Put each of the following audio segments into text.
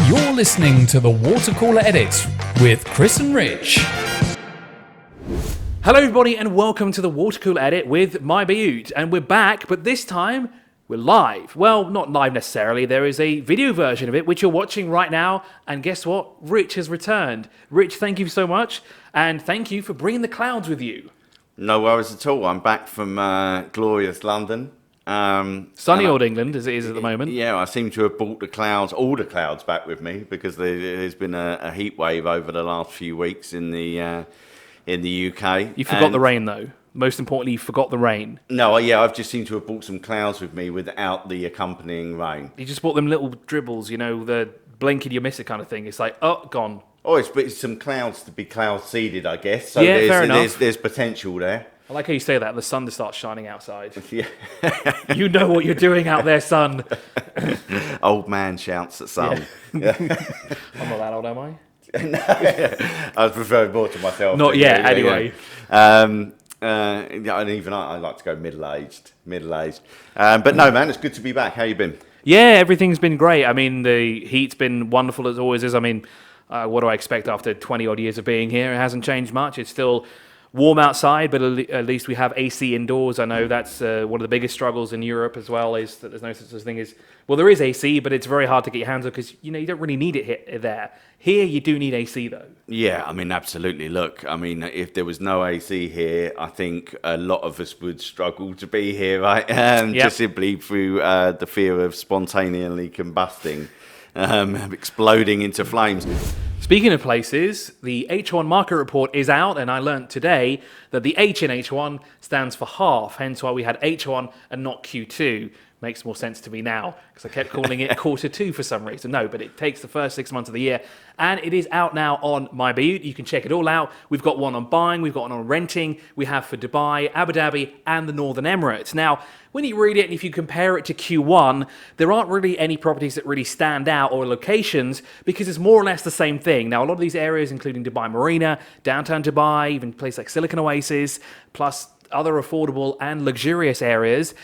You're listening to the Water Cooler Edit with Chris and Rich. Hello everybody and welcome to the Water Cooler Edit with MyBayut. And we're back, but this time we're live. Well, not live necessarily. There is a video version of it which you're watching right now. And guess what? Rich has returned. Rich, thank you so much. And thank you for bringing the clouds with you. No worries at all. I'm back from glorious London. Sunny old England as it is at the moment. Yeah, I seem to have brought all the clouds back with me because there's been a heat wave over the last few weeks in the UK. You forgot the rain though. Most importantly, you forgot the rain. No, yeah, I've just seemed to have brought some clouds with me without the accompanying rain. You just bought them little dribbles, you know, the blink and you miss it kind of thing. It's like, oh, gone. Oh, it's some clouds to be cloud seeded, I guess. So yeah, fair enough. There's potential there. I like how you say that. The sun starts shining outside. Yeah. You know what you're doing out there, son. Old man shouts at sun. Yeah. I'm not that old, am I? No, I was referring more to myself. Not yet, anyway. And even I like to go middle-aged. But no, man, it's good to be back. How you been? Yeah, everything's been great. I mean, the heat's been wonderful as always is. I mean, what do I expect after 20-odd years of being here? It hasn't changed much. It's still warm outside, but at least we have AC indoors. I know that's one of the biggest struggles in Europe as well, is that there's no such thing as... Well, there is AC, but it's very hard to get your hands on because, you know, you don't really need it there. Here, you do need AC, though. Yeah, I mean, absolutely. Look, I mean, if there was no AC here, I think a lot of us would struggle to be here, right? Just simply through the fear of spontaneously combusting, exploding into flames. Speaking of places, the H1 market report is out, and I learnt today that the H in H1 stands for half, hence why we had H1 and not Q2. Makes more sense to me now, because I kept calling it quarter two for some reason. No, but it takes the first 6 months of the year, and it is out now on MyBayut. You can check it all out. We've got one on buying, we've got one on renting, we have for Dubai, Abu Dhabi, and the Northern Emirates. Now, when you read it, and if you compare it to Q1, there aren't really any properties that really stand out or locations, because it's more or less the same thing. Now, a lot of these areas, including Dubai Marina, downtown Dubai, even places like Silicon Oasis, plus other affordable and luxurious areas,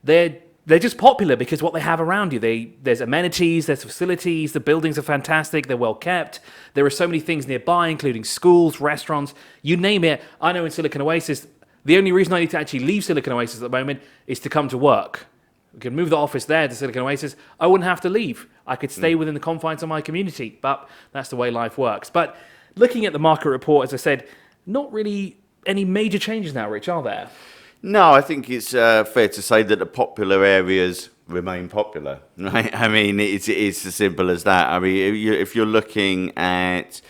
they're just popular because what they have around you. There's amenities, there's facilities, the buildings are fantastic, they're well kept. There are so many things nearby, including schools, restaurants, you name it. I know in Silicon Oasis, the only reason I need to actually leave Silicon Oasis at the moment is to come to work. We could move the office there to Silicon Oasis. I wouldn't have to leave. I could stay within the confines of my community, but that's the way life works. But looking at the market report, as I said, not really any major changes now, Rich, are there? No, I think it's fair to say that the popular areas remain popular, right? I mean, it's as simple as that. I mean, if you're looking at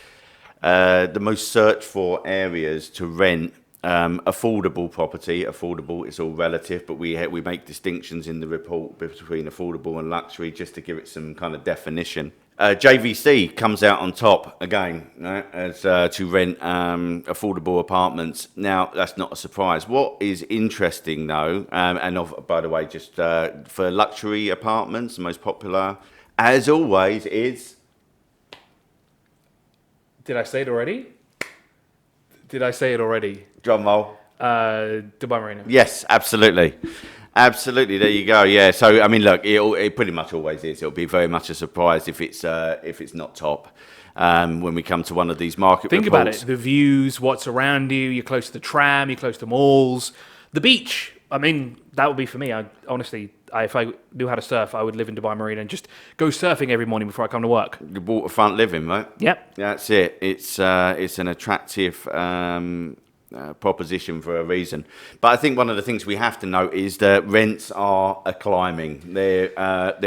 the most searched for areas to rent, affordable property, affordable, it's all relative, but we make distinctions in the report between affordable and luxury just to give it some kind of definition. JVC comes out on top again, right, as to rent affordable apartments. Now, that's not a surprise. What is interesting, though, by the way, just for luxury apartments, the most popular, as always, is... Did I say it already? Drum roll. Dubai Marina. Yes, absolutely. Absolutely, there you go. Yeah, so I mean, look, it pretty much always is. It'll be very much a surprise if it's not top when we come to one of these market reports. Think about it: the views, what's around you. You're close to the tram. You're close to malls, the beach. I mean, that would be for me. Honestly, if I knew how to surf, I would live in Dubai Marina and just go surfing every morning before I come to work. The waterfront living, right? Yep. That's it. It's an attractive proposition for a reason. But I think one of the things we have to note is that rents are climbing. They're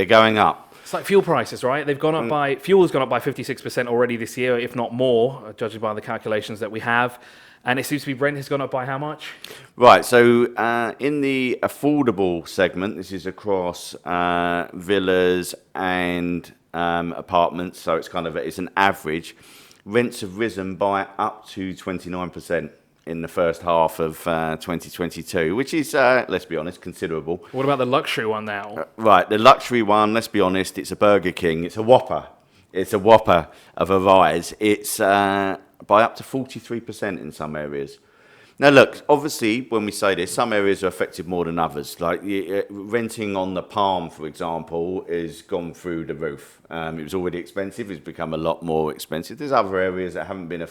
going up. It's like fuel prices, right? They've gone up fuel has gone up by 56% already this year, if not more, judging by the calculations that we have. And it seems to be rent has gone up by how much? Right, so in the affordable segment, this is across villas and apartments, so it's an average. Rents have risen by up to 29%. In the first half of 2022, which is, let's be honest, considerable. What about the luxury one now? Right, the luxury one, let's be honest, it's a Burger King. It's a Whopper. It's a Whopper of a rise. It's by up to 43% in some areas. Now, look, obviously, when we say this, some areas are affected more than others. Like renting on the Palm, for example, has gone through the roof. It was already expensive. It's become a lot more expensive. There's other areas that haven't been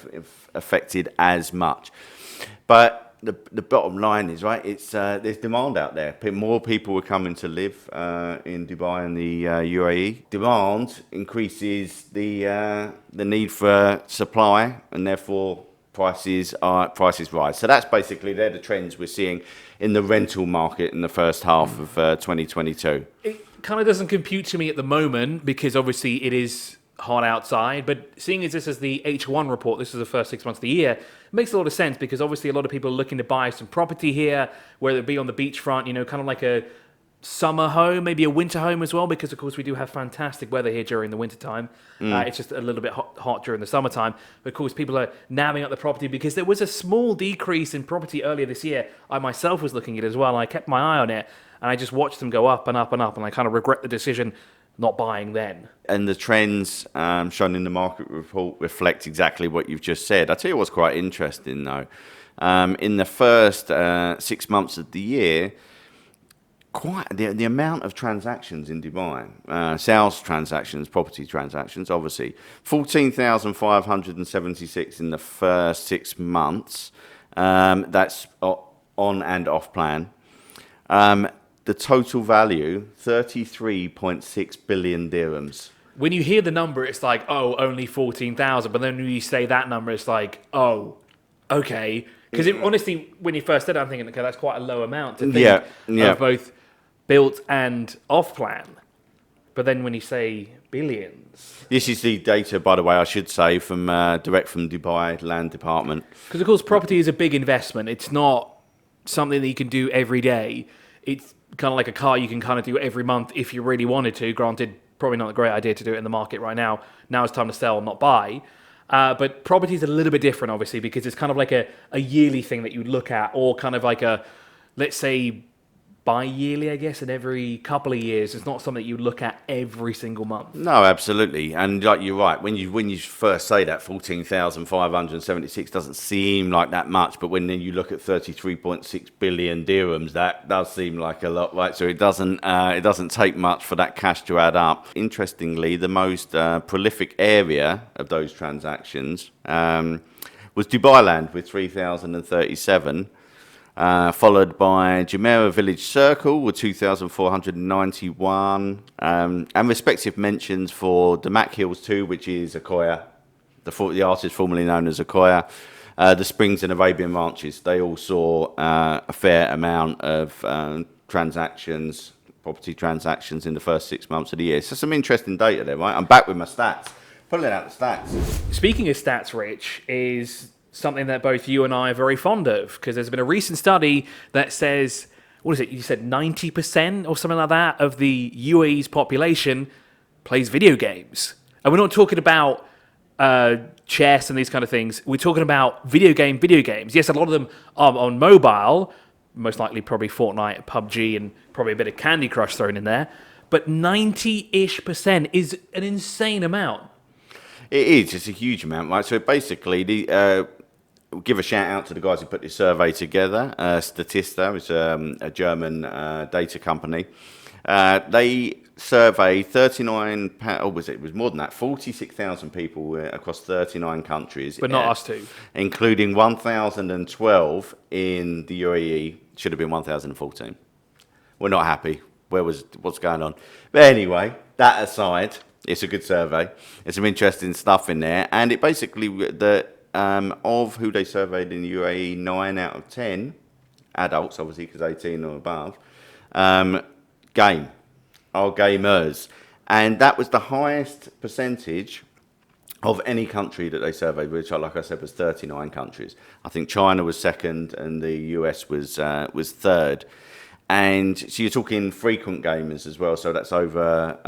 affected as much. But the bottom line is, right, it's there's demand out there. More people are coming to live in Dubai and the UAE. Demand increases the need for supply, and therefore prices rise. So that's basically, they're the trends we're seeing in the rental market in the first half of 2022. It kind of doesn't compute to me at the moment because obviously it is hot outside. But seeing as this is the H1 report, this is the first 6 months of the year, it makes a lot of sense because obviously a lot of people are looking to buy some property here, whether it be on the beachfront, kind of like a summer home, maybe a winter home as well, because of course we do have fantastic weather here during the winter time. It's just a little bit hot during the summertime. But of course people are nabbing up the property because there was a small decrease in property earlier this year. I myself was looking at it as well, and I kept my eye on it, and I just watched them go up and up and up, and I kind of regret the decision not buying then. And the trends shown in the market report reflect exactly what you've just said. I'll tell you what's quite interesting though. In the first 6 months of the year, quite the amount of transactions in Dubai, sales transactions, property transactions, obviously 14,576 in the first 6 months. That's on and off plan. The total value, 33.6 billion dirhams. When you hear the number, it's like, oh, only 14,000. But then when you say that number, it's like, oh, okay. Because honestly, when you first said it, I'm thinking, okay, that's quite a low amount to think of both built and off plan. But then when you say billions. This is the data, by the way, I should say, from direct from Dubai Land Department. Because, of course, property is a big investment. It's not something that you can do every day. It's kind of like a car you can kind of do every month if you really wanted to. Granted, probably not a great idea to do it in the market right now. Now it's time to sell, not buy. But property is a little bit different, obviously, because it's kind of like a yearly thing that you look at, or kind of like a, let's say, bi-yearly, I guess, and every couple of years. It's not something you look at every single month. No, absolutely. And like you're right, when you first say that 14,576 doesn't seem like that much, but when then you look at 33.6 billion dirhams, that does seem like a lot, right? So it doesn't take much for that cash to add up. Interestingly, the most prolific area of those transactions was Dubai Land with 3,037. Followed by Jumeirah Village Circle with 2,491, and respective mentions for Damac Hills 2, which is Akoya, the artist formerly known as Akoya, the Springs and Arabian Ranches. They all saw a fair amount of transactions, property transactions in the first 6 months of the year. So some interesting data there, right? I'm back with my stats. Pulling out the stats. Speaking of stats, Rich, is something that both you and I are very fond of, because there's been a recent study that says, what is it, you said 90% or something like that of the UAE's population plays video games. And we're not talking about chess and these kind of things. We're talking about video games. Yes, a lot of them are on mobile, most likely probably Fortnite, PUBG, and probably a bit of Candy Crush thrown in there. But 90-ish% is an insane amount. It is. It's a huge amount, right? So basically, we'll give a shout out to the guys who put this survey together. Statista is a German data company. They surveyed 39, or was it was more than that, 46,000 people across 39 countries. But not us two. Including 1,012 in the UAE. Should have been 1,014. We're not happy. What's going on? But anyway, that aside, it's a good survey. There's some interesting stuff in there. And it basically, of who they surveyed in the UAE, 9 out of 10 adults, obviously because 18 or above, are gamers. And that was the highest percentage of any country that they surveyed, which, like I said, was 39 countries. I think China was second and the US was third. And so you're talking frequent gamers as well, so that's over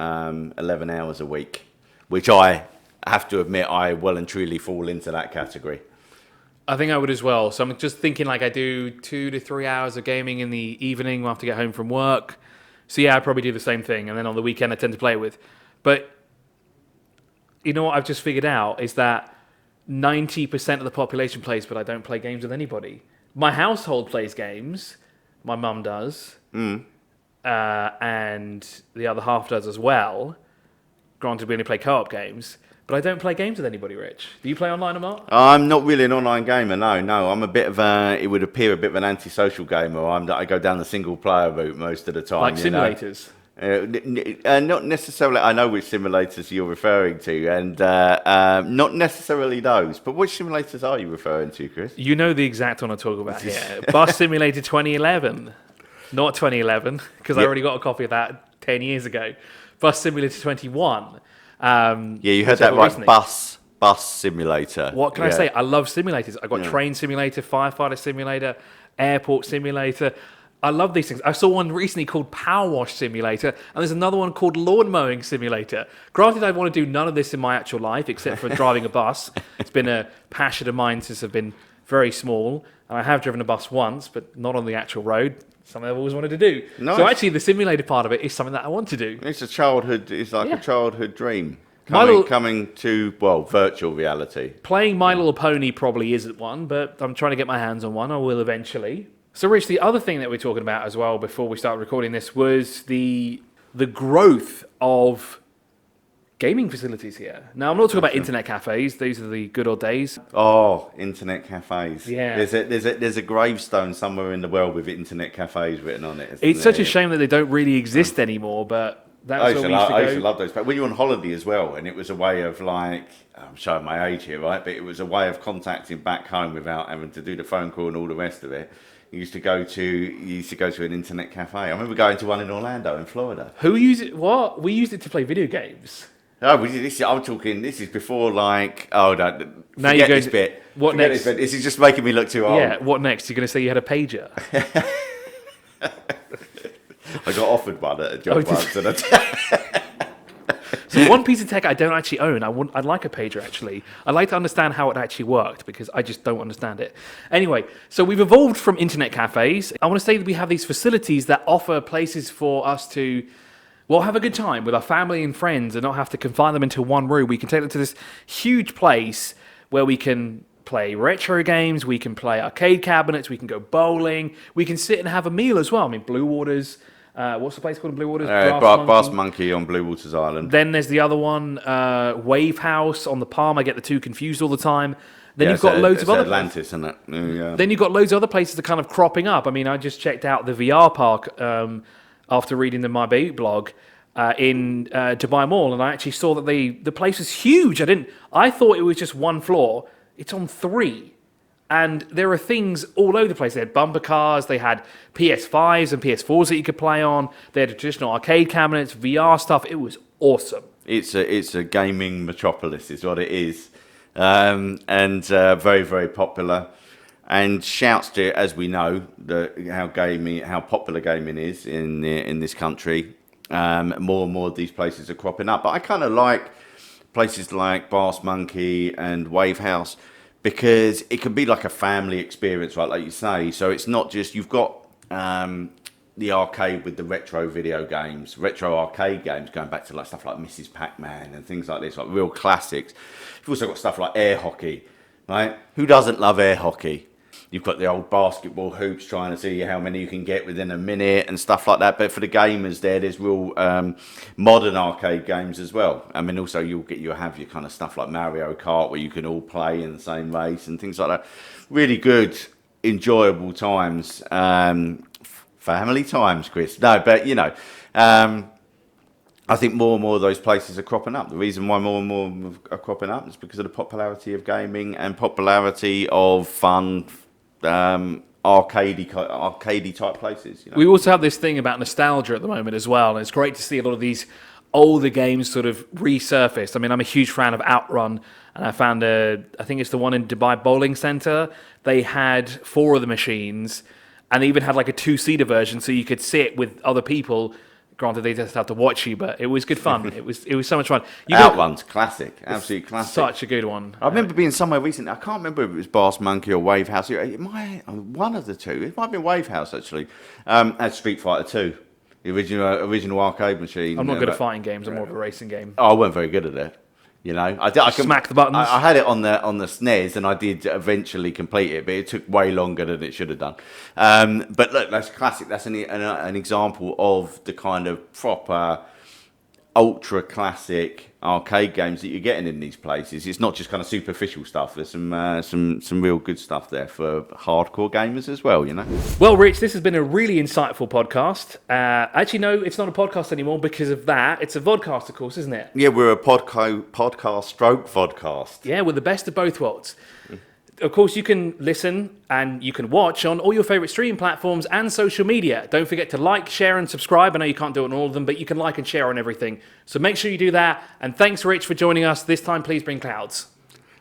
11 hours a week, which I have to admit I well and truly fall into that category. I think I would as well. So I'm just thinking like I do 2 to 3 hours of gaming in the evening after I get home from work. So yeah, I probably do the same thing. And then on the weekend I tend to play with. But you know what I've just figured out is that 90% of the population plays, but I don't play games with anybody. My household plays games. My mum does. And the other half does as well. Granted, we only play co-op games. But I don't play games with anybody, Rich. Do you play online or not? I'm not really an online gamer, no. I'm a bit of it would appear a bit of an antisocial gamer. I go down the single player route most of the time. Like simulators? Not necessarily. I know which simulators you're referring to, and not necessarily those. But which simulators are you referring to, Chris? You know the exact one I talk about here. Bus Simulator 2011. Not 2011, because I already got a copy of that 10 years ago. Bus Simulator 21. You heard that right. Recently. Bus simulator. What can I say? I love simulators. I got train simulator, firefighter simulator, airport simulator. I love these things. I saw one recently called Power Wash Simulator, and there's another one called Lawn Mowing Simulator. Granted, I want to do none of this in my actual life, except for driving a bus. It's been a passion of mine since I've been very small, and I have driven a bus once, but not on the actual road. Something I've always wanted to do. Nice. So actually, the simulator part of it is something that I want to do. It's a childhood. It's like a childhood dream coming to virtual reality. Playing My Little Pony probably isn't one, but I'm trying to get my hands on one. I will eventually. So, Rich, the other thing that we're talking about as well before we start recording this was the growth of gaming facilities here. Now, I'm not talking about internet cafes. These are the good old days. Oh, internet cafes. Yeah. There's a gravestone somewhere in the world with internet cafes written on it. It's such a shame that they don't really exist anymore, but that's where we used to go. I used to love those. But when you were on holiday as well, and it was a way of I'm showing my age here, right? But it was a way of contacting back home without having to do the phone call and all the rest of it. You used to go to an internet cafe. I remember going to one in Orlando, in Florida. Who used it? What? We used it to play video games. No, I'm talking. This is before now you're going this bit. What forget next? This bit. This is just making me look too old. Yeah. What next? You're going to say you had a pager. I got offered one at a job once, and So one piece of tech I don't actually own. I'd like a pager actually. I'd like to understand how it actually worked because I just don't understand it. Anyway, so we've evolved from internet cafes. I want to say that we have these facilities that offer places for us to have a good time with our family and friends and not have to confine them into one room. We can take them to this huge place where we can play retro games, we can play arcade cabinets, we can go bowling, we can sit and have a meal as well. I mean, Blue Waters, what's the place called in Blue Waters? Brass Monkey on Blue Waters Island. Then there's the other one, Wave House on the Palm. I get the two confused all the time. Then you've got loads of other Atlantis, isn't it? Yeah. Then you've got loads of other places that are kind of cropping up. I mean, I just checked out the VR park after reading the MyBayut blog in Dubai Mall, and I actually saw that the place was huge. I thought it was just one floor. It's on 3. And there are things all over the place. They had bumper cars, they had PS5s and PS4s that you could play on. They had traditional arcade cabinets, VR stuff. It was awesome. It's a gaming metropolis is what it is. And very, very popular. And shouts to, as we know, how popular gaming is in this country. More and more of these places are cropping up. But I kind of like places like Brass Monkey and Wave House because it can be like a family experience, right? Like you say. So it's not just you've got the arcade with the retro video games, retro arcade games, going back to like stuff like Mrs. Pac-Man and things like this, like real classics. You've also got stuff like air hockey, right? Who doesn't love air hockey? You've got the old basketball hoops trying to see how many you can get within a minute and stuff like that. But for the gamers there's real modern arcade games as well. I mean, also you'll have your kind of stuff like Mario Kart where you can all play in the same race and things like that. Really good, enjoyable times. Family times, Chris. No, but I think more and more of those places are cropping up. The reason why more and more are cropping up is because of the popularity of gaming and popularity of fun, arcadey type places. We also have this thing about nostalgia at the moment as well, and it's great to see a lot of these older games sort of resurfaced. I mean, I'm a huge fan of Outrun, and I found I think it's the one in Dubai Bowling Centre. They had 4 of the machines, and they even had like a 2-seater version, so you could sit with other people. Granted, they just have to watch you, but it was good fun. It was so much fun. Outrun's classic, absolute classic. Such a good one. I remember being somewhere recently. I can't remember if it was Brass Monkey or Wave House. It might one of the two. It might have been Wave House actually. Had Street Fighter 2, the original arcade machine. I'm not good at fighting games. I'm more of a racing game. Oh, I wasn't very good at it. You know, I Smack the buttons. I had it on the SNES, and I did eventually complete it, but it took way longer than it should have done. But look, that's classic. That's an example of the kind of proper ultra classic arcade games that you're getting in these places. It's not just kind of superficial stuff. There's some real good stuff there for hardcore gamers as well, you know. Well, Rich, this has been a really insightful podcast. Actually, no, it's not a podcast anymore because of that. It's a vodcast, of course, isn't it? Yeah, we're a podcast stroke vodcast. Yeah, we're the best of both worlds. Of course, you can listen and you can watch on all your favorite streaming platforms and social media. Don't forget to like, share, and subscribe. I know you can't do it on all of them, but you can like and share on everything. So make sure you do that. And thanks, Rich, for joining us. This time, please bring clouds.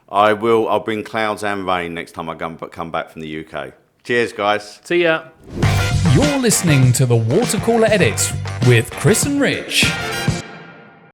I will. I'll bring clouds and rain next time I come back from the UK. Cheers, guys. See ya. You're listening to the Water Cooler Edit with Chris and Rich.